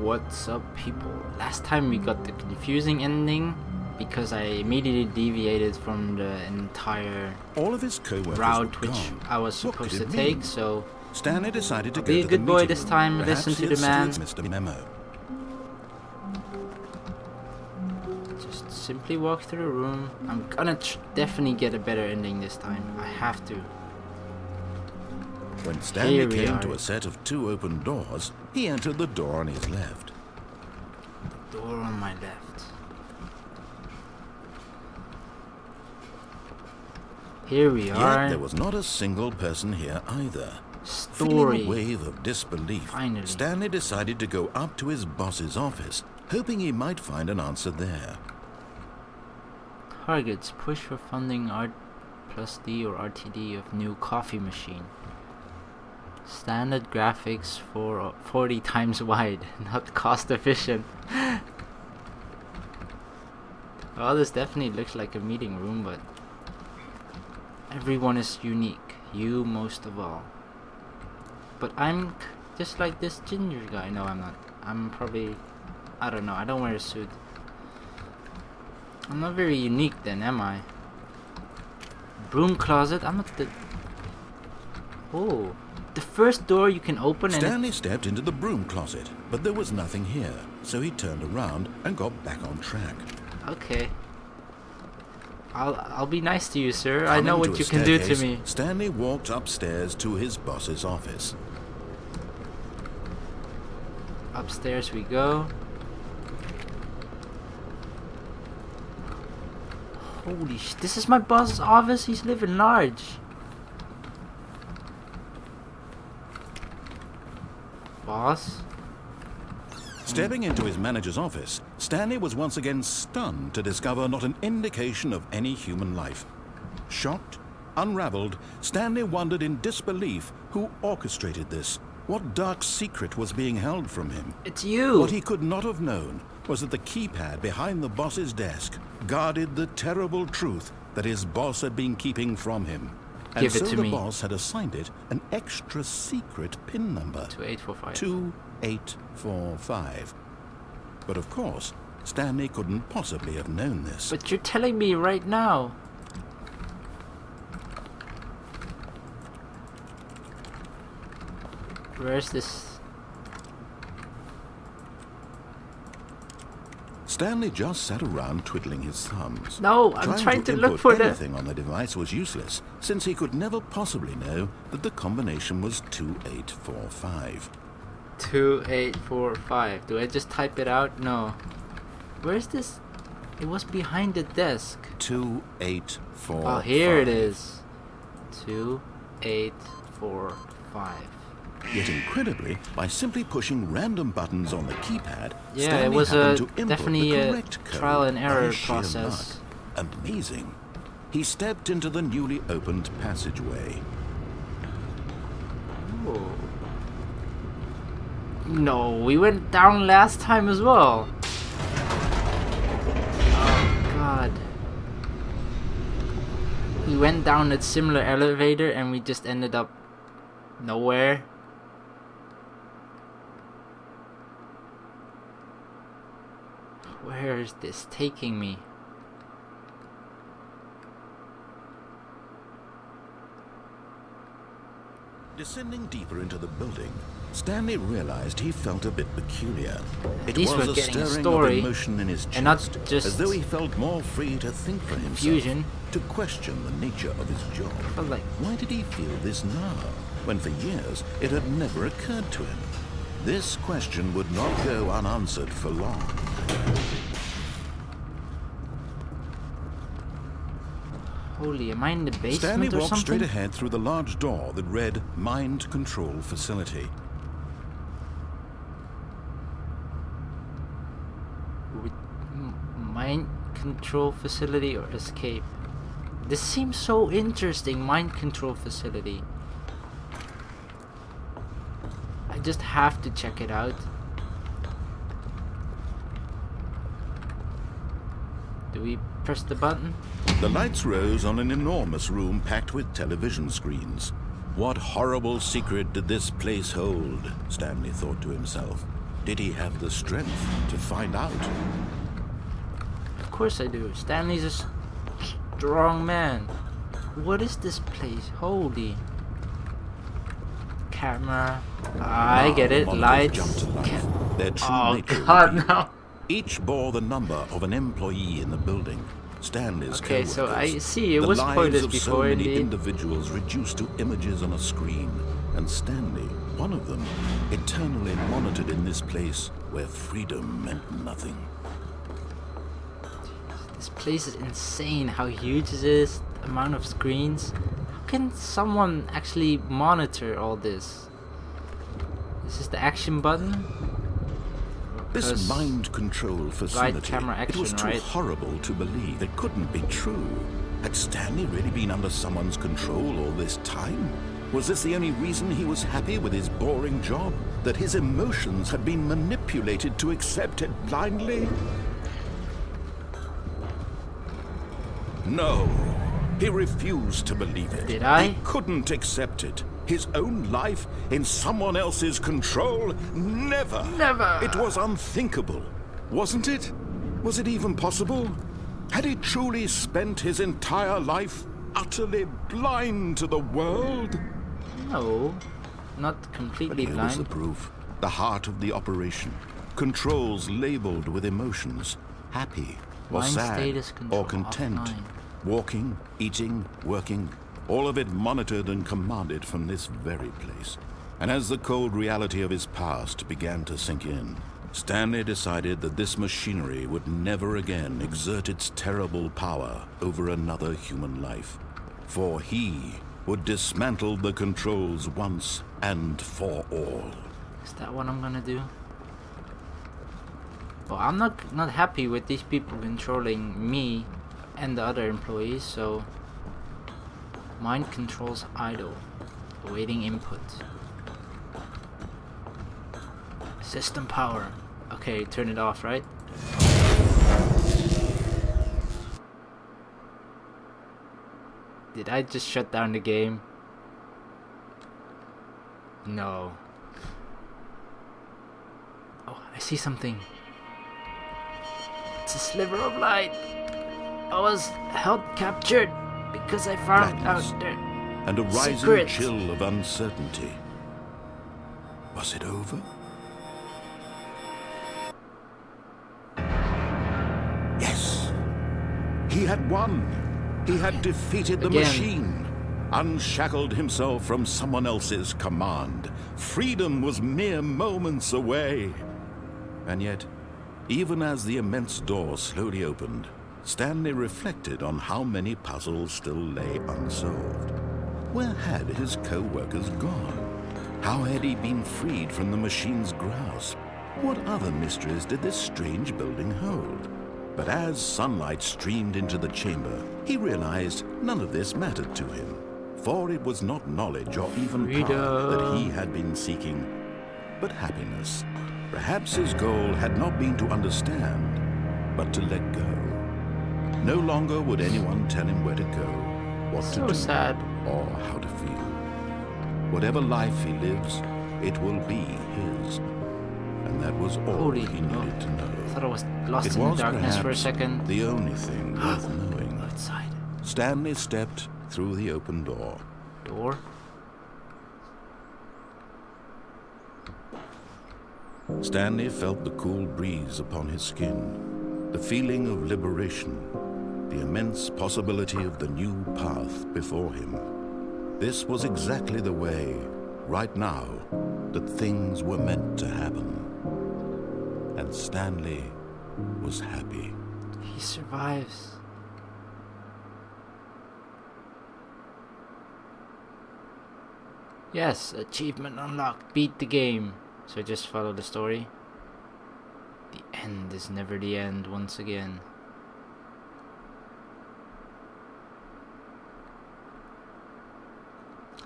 What's up, people? Last time we got the confusing ending because I immediately deviated from the entire all of his co-workers route which gone. I was supposed to take, so Stanley decided to I'll go be a to good the boy meeting this room. time, Perhaps listen to he the had man. missed a memo. Just simply walk through the room. I'm gonna definitely get a better ending this time. I have to. When Stanley Here we came are. to a set of 2 open doors, he entered the door on his left. Door on my left. Here we are. Yet there was not a single person here either. Feeling Story. a wave of disbelief, Finally. Stanley decided to go up to his boss's office, hoping he might find an answer there. Targets. Push for funding R+D or RTD of new coffee machine. Standard graphics for 40 times wide, not cost efficient. Well, this definitely looks like a meeting room, but everyone is unique, you most of all. But I'm just like this ginger guy. No, I'm not. I'm probably, I don't know, I don't wear a suit. I'm not very unique then, am I? Broom closet, I'm not the... Oh, the first door you can open and... Stanley stepped into the broom closet, but there was nothing here, so he turned around and got back on track. Okay. I'll be nice to you, sir. I Coming know to what a you can do to staircase, me. Stanley walked upstairs to his boss's office. Upstairs we go. Holy sh! This is my boss's office. He's living large. Boss? Stepping into his manager's office, Stanley was once again stunned to discover not an indication of any human life. Shocked, unraveled, Stanley wondered in disbelief who orchestrated this. What dark secret was being held from him? It's you! What he could not have known was that the keypad behind the boss's desk guarded the terrible truth that his boss had been keeping from him. And Give it so to the me. boss had assigned it an extra secret PIN number. 2845. 2845. But of course, Stanley couldn't possibly have known this. But you're telling me right now. Where's this? Stanley just sat around twiddling his thumbs. No, I'm trying to look input for the... anything on the device was useless, since he could never possibly know that the combination was 2845. 2845. Do I just type it out? No. Where's this? It was behind the desk. 2845. Oh, here it is. 2845. Yet incredibly, by simply pushing random buttons on the keypad, Yeah, Stanley it was happened a to input definitely the a correct code trial and by error sheer process. luck. Amazing. He stepped into the newly opened passageway. Oh. No, we went down last time as well. Oh god. We went down a similar elevator and we just ended up nowhere. Where is this taking me? Descending deeper into the building, Stanley realized he felt a bit peculiar. It least was we're a getting a stirring story, of emotion in his chest, and not just as though he felt more free to think for himself, confusion. to question the nature of his job. Felt like Why did he feel this now, when for years it had never occurred to him? This question would not go unanswered for long. holy, am I in the basement Stanley or walked something? straight ahead through the large door that read Mind Control Facility. Mind control facility or escape? This seems so interesting. Mind control facility. I just have to check it out. Do we press the button? The lights rose on an enormous room packed with television screens. What horrible secret did this place hold? Stanley thought to himself. did he have the strength to find out? Of course I do. Stanley's a strong man. What is this place? Holy. Camera. I get it. Lights. Jumped to life. Their true Oh nature god, revealed. no. Each bore the number of an employee in the building. Stanley's Okay, so co-workers. I see. It The was lives spoilers of so before, many indeed. individuals reduced to images on a screen, and Stanley, one of them, eternally monitored in this place where freedom meant nothing. This place is insane. How huge is this? The amount of screens. How can someone actually monitor all this? This is the action button. This Because mind control facility, camera it was action, too right? horrible to believe. It couldn't be true. Had Stanley really been under someone's control all this time? Was this the only reason he was happy with his boring job? That his emotions had been manipulated to accept it blindly? No. He refused to believe it. Did I? He couldn't accept it. His own life in someone else's control? Never. Never. It was unthinkable, wasn't it? Was it even possible? Had he truly spent his entire life utterly blind to the world? No, not But completely here was the blind. proof. The heart of the operation. Controls labeled with emotions. Happy or Mind sad status control or content. offline. Walking, eating, working. All of it monitored and commanded from this very place. And as the cold reality of his past began to sink in, Stanley decided that this machinery would never again exert its terrible power over another human life. For he would dismantle the controls once and for all. Is that what I'm gonna do? Well, I'm not happy with these people controlling me and the other employees, so mind controls idle, awaiting input. System power. Okay, turn it off, right? Did I just shut down the game? No. Oh, I see something. It's a sliver of light. I was held captured because I found Blackness. out there. And a rising Secret. chill of uncertainty. Was it over? Yes. He had won. He had defeated the Again. machine. Unshackled himself from someone else's command. Freedom was mere moments away. And yet, even as the immense door slowly opened, Stanley reflected on how many puzzles still lay unsolved. Where had his co-workers gone? How had he been freed from the machine's grasp? What other mysteries did this strange building hold? But as sunlight streamed into the chamber, he realized none of this mattered to him. For it was not knowledge or even power that he had been seeking, but happiness. Perhaps his goal had not been to understand, but to let go. No longer would anyone tell him where to go, what So to do, sad. or how to feel. Whatever life he lives, it will be his. And that was all Holy he no. needed to know. I thought I was lost It in the was darkness for a perhaps second. the only thing worth knowing. Outside. Stanley stepped through the open door. Door? Stanley felt the cool breeze upon his skin, the feeling of liberation, the immense possibility of the new path before him. This was exactly the way, right now, that things were meant to happen. And Stanley was happy. He survives. Yes, achievement unlocked. Beat the game. So just follow the story. The end is never the end once again.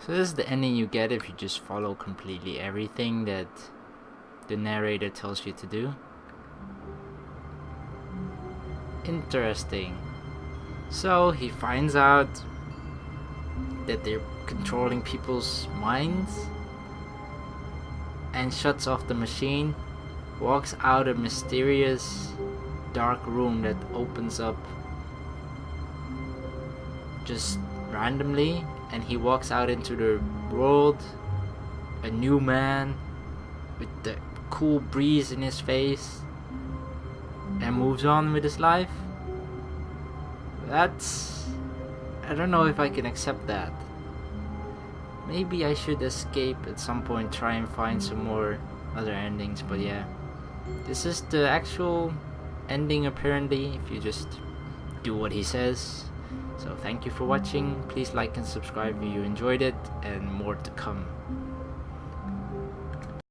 So this is the ending you get if you just follow completely everything that the narrator tells you to do. Interesting. So he finds out that they're controlling people's minds and shuts off the machine. walks out a mysterious dark room that opens up just randomly, and he walks out into the world, a new man with the cool breeze in his face, and moves on with his life. I don't know if I can accept that. Maybe I should escape at some point, try and find some more other endings, but yeah. This is the actual ending apparently, if you just do what he says. So thank you for watching. Please like and subscribe if you enjoyed it, and more to come.